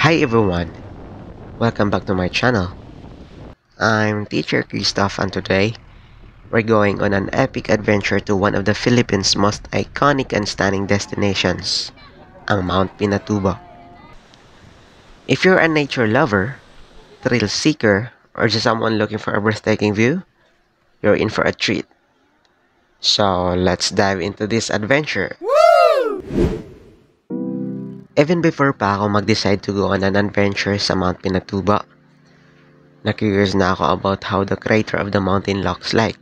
Hi everyone, welcome back to my channel. I'm Teacher Christoph and today we're going on an epic adventure to one of the Philippines' most iconic and stunning destinations, ang Mount Pinatubo. If you're a nature lover, thrill seeker, or just someone looking for a breathtaking view, you're in for a treat. So let's dive into this adventure. Even before pa ako mag-decide to go on an adventure sa Mount Pinatubo, na-curious na ako about how the crater of the mountain looks like.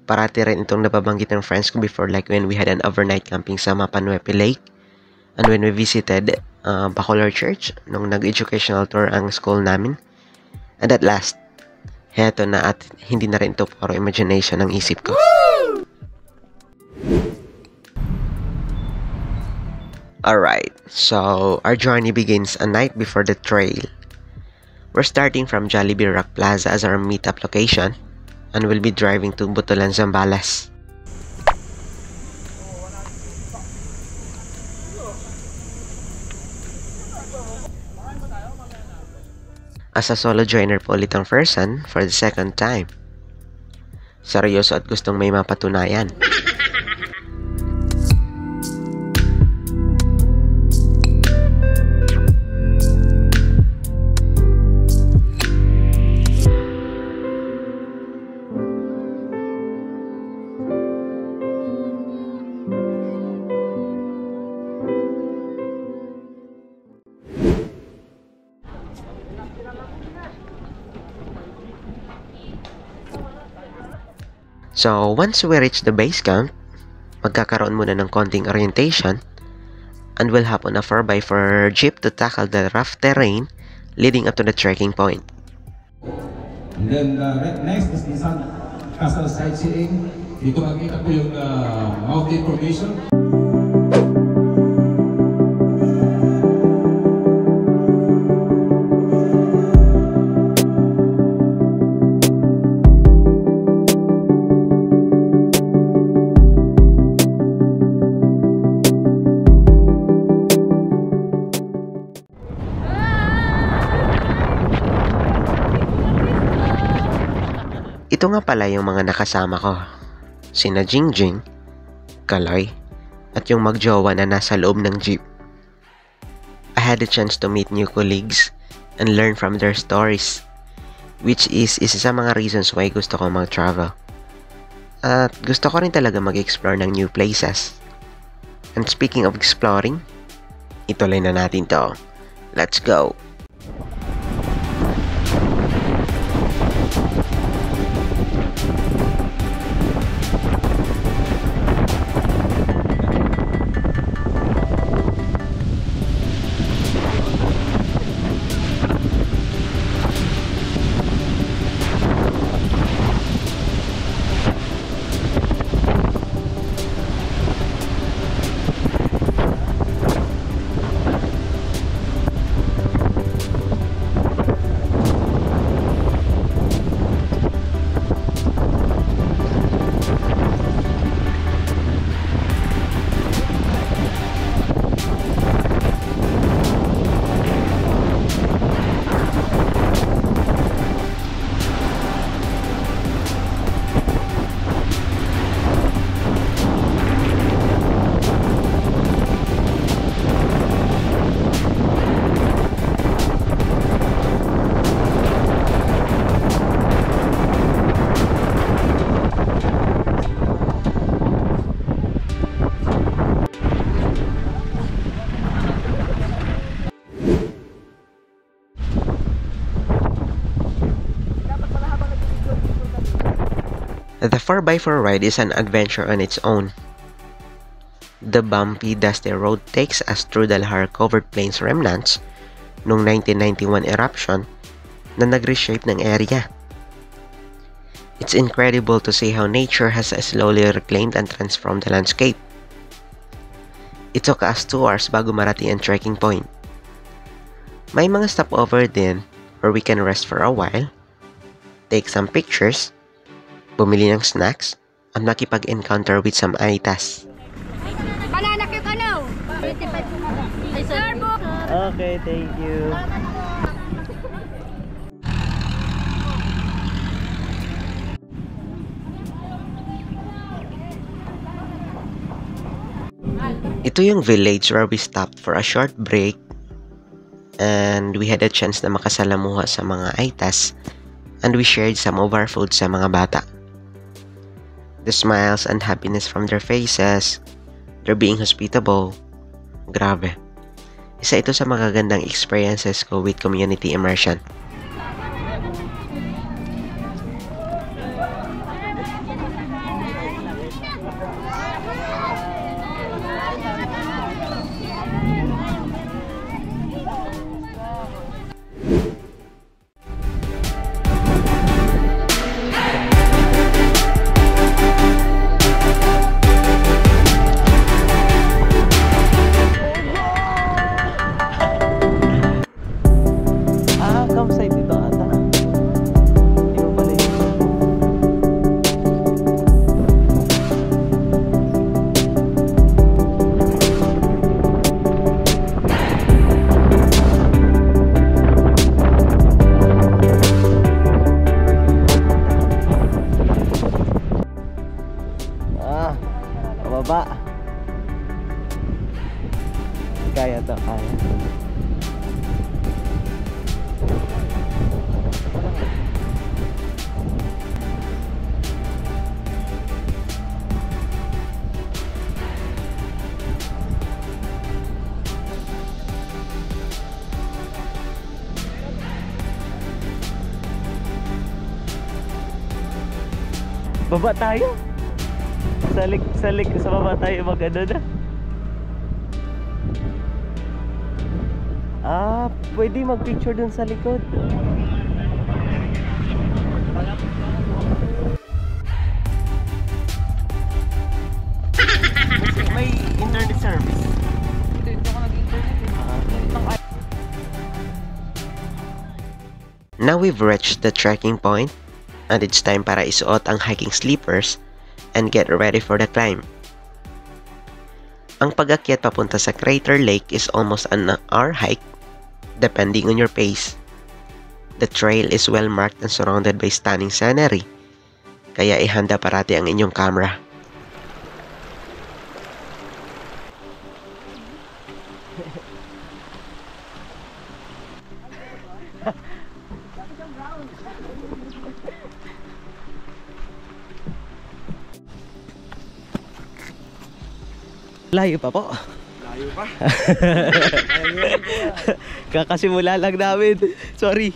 Parati rin itong nababanggit ng friends ko before, like when we had an overnight camping sa Mapanuepe Lake and when we visited Bacolor Church nung nag-educational tour ang school namin. And at last, heto na at hindi na rin ito puro imagination ng isip ko. Alright, so our journey begins a night before the trail. We're starting from Jollibee Rock Plaza as our meetup location and we'll be driving to Butulan, Zambales. As a solo joiner po ulit ang person for the second time. Seryoso at gustong may mapatunayan. So, once we reach the base camp, magkakaroon muna ng konting orientation and we'll hop on a 4x4 jeep to tackle the rough terrain leading up to the trekking point. And then next is Nissan Castle Sightseeing. Dito makikita po yung mountain formation. Ito nga pala yung mga nakasama ko. Sina Jingjing, Kaloy, at yung magjowa na nasa loob ng jeep. I had the chance to meet new colleagues and learn from their stories, which is isa sa mga reasons why gusto ko mag-travel. At gusto ko rin talaga mag-explore ng new places. And speaking of exploring, ituloy na natin to. Let's go! The 4x4 ride is an adventure on its own. The bumpy, dusty road takes us through the Lahar-covered plains remnants noong 1991 eruption na nag-reshape ng area. It's incredible to see how nature has slowly reclaimed and transformed the landscape. It took us 2 hours bago marating ang trekking point. May mga stopover din where we can rest for a while, take some pictures, bumili ng snacks, at makipag-encounter with some aitas. Banana cake ano? 25. Ay, sir po. Okay, thank you. Ito yung village where we stopped for a short break and we had a chance na makasalamuha sa mga Aitas and we shared some of our food sa mga bata. The smiles and happiness from their faces, their being hospitable, grabe. Isa ito sa magagandang experiences ko with community immersion. Campsite dito ata. Hindi mo pala yun. Pababa. Kaya to, kaya. Baba tayo. Sa baba tayo mag-ano na. Pwede mag-picture dun sa likod. May internet service. Dito ako nag-internet. Now we've reached the trekking point and it's time para isuot ang hiking slippers and get ready for the climb. Ang pag-akyat papunta sa Crater Lake is almost an hour hike depending on your pace. The trail is well marked and surrounded by stunning scenery, kaya ihanda parati ang inyong camera. Layo pa po. Layo pa. Kakasimula lang namin. Sorry.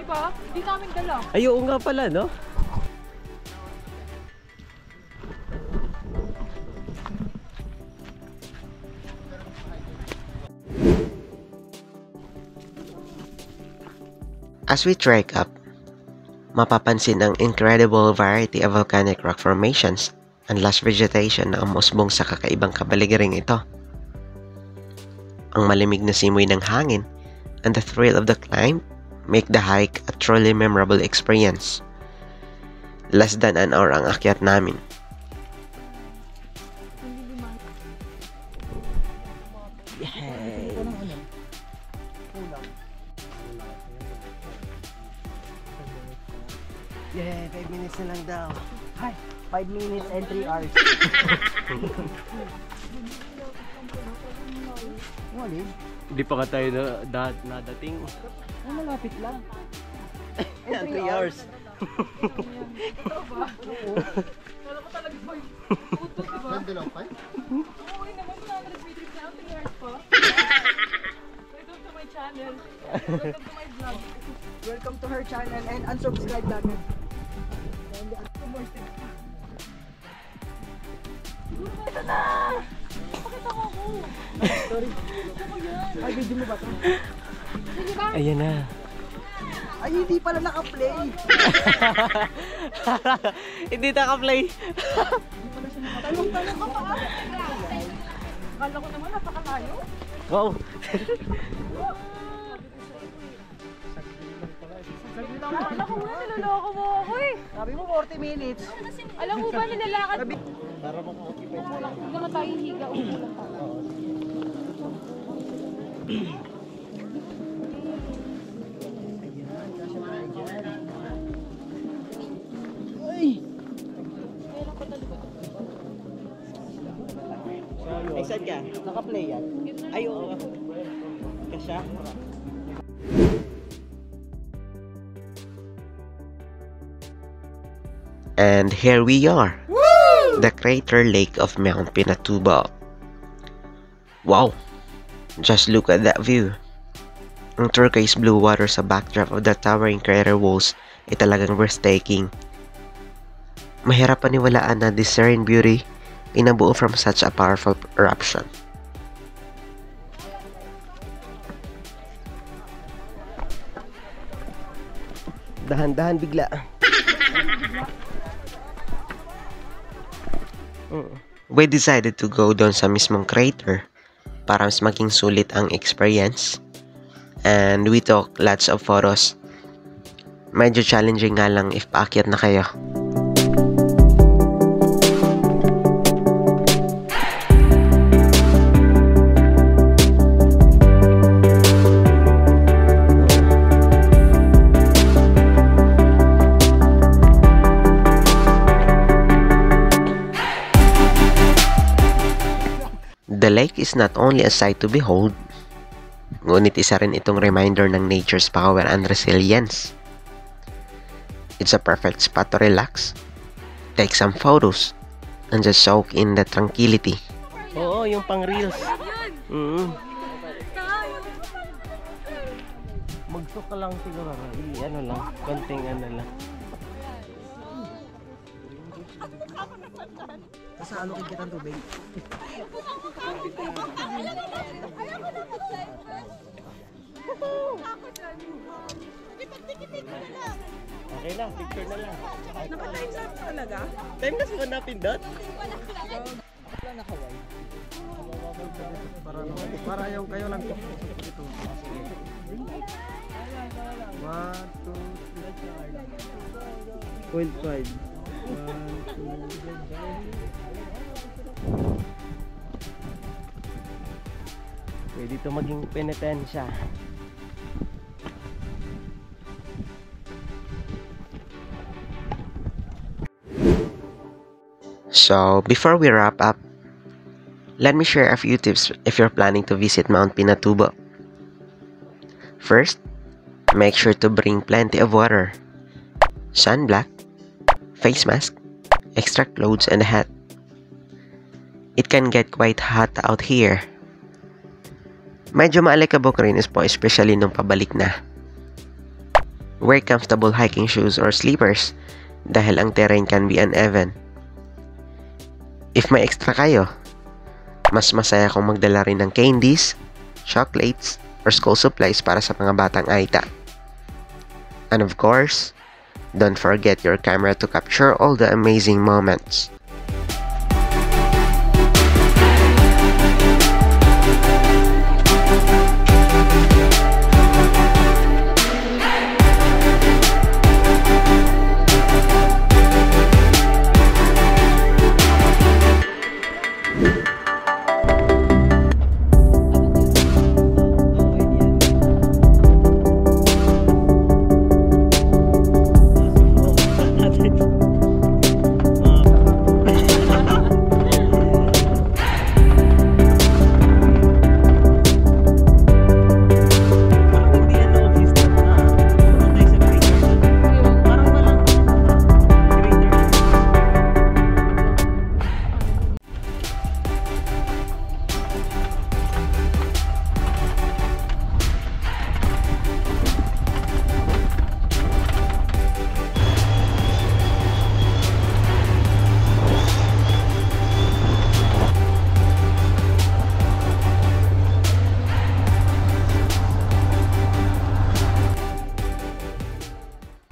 Diba? Di namin dala. Ay, oo nga pala, no? As we trek up, mapapansin ang incredible variety of volcanic rock formations and lush vegetation na umusbong sa kakaibang kabaligiring ito. Ang malimig na simoy ng hangin and the thrill of the climb make the hike a truly memorable experience. Less than an hour ang akyat namin. Yay! Yay! 5 minutes na lang daw. Hi, 5 minutes and 3 hours. Wali? Hindi pa ka tayo nadating. Ay, malapit lang. 3 hours. Ito ba? Oo. Kala ko talaga ba yung puto, diba? Nandun lang pa? Oo, naman 100 meters na 3 hours pa. Welcome to my channel. Welcome to my vlog. Welcome to her channel and unsubscribe natin. More Ay, video mo ba ito? Ayan na. Ay, hindi pala naka-play. Hindi naka-play. Talong-talong ka pa. Akala ko naman napakalayo. Wow. Akala ko nga niloloko mo ako eh. Sabi mo 40 minutes. Alam mo ba nilalakad? Huwag naman tayo higa. Upo lang tayo. Ay, saan ka? Naka-play yan. Ay, oo. Kasya? And here we are. Woo! The crater lake of Mount Pinatubo. Wow! Just look at that view. Ang turquoise blue water sa backdrop of the towering crater walls ay talagang breathtaking. Mahirap paniwalaan na this serene beauty ay nabuo from such a powerful eruption. Dahan-dahan bigla. We decided to go down sa mismong crater para mas maging sulit ang experience. And we took lots of photos. Medyo challenging nga lang if paakyat na kayo. The lake is not only a sight to behold, ngunit isa rin itong reminder ng nature's power and resilience. It's a perfect spot to relax, take some photos, and just soak in the tranquility. Oo, yung pang reels. Magsok ka lang siguro. Ano lang, konting ano lang. Kasalokin kita ng tubig. Okay lang, picture na lang. Naka-time lapse talaga? Time na mo napindot? Para yung kayo lang ito. 1, 2, 3. 0.5. 1, 2, 3. Pwede ito maging penitensya. So, before we wrap up, let me share a few tips if you're planning to visit Mount Pinatubo. First, make sure to bring plenty of water, sunblock, face mask, extra clothes, and a hat. It can get quite hot out here. Medyo maalikabok rin po, especially nung pabalik na. Wear comfortable hiking shoes or slippers dahil ang terrain can be uneven. If may extra kayo, mas masaya kung magdala rin ng candies, chocolates, or school supplies para sa mga batang aita. And of course, don't forget your camera to capture all the amazing moments.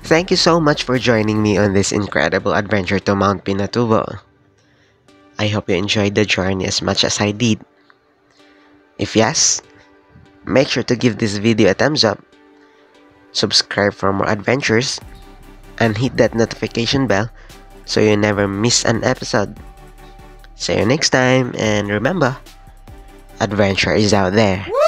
Thank you so much for joining me on this incredible adventure to Mount Pinatubo. I hope you enjoyed the journey as much as I did. If yes, make sure to give this video a thumbs up, subscribe for more adventures, and hit that notification bell so you never miss an episode. See you next time, and remember, adventure is out there. Woo!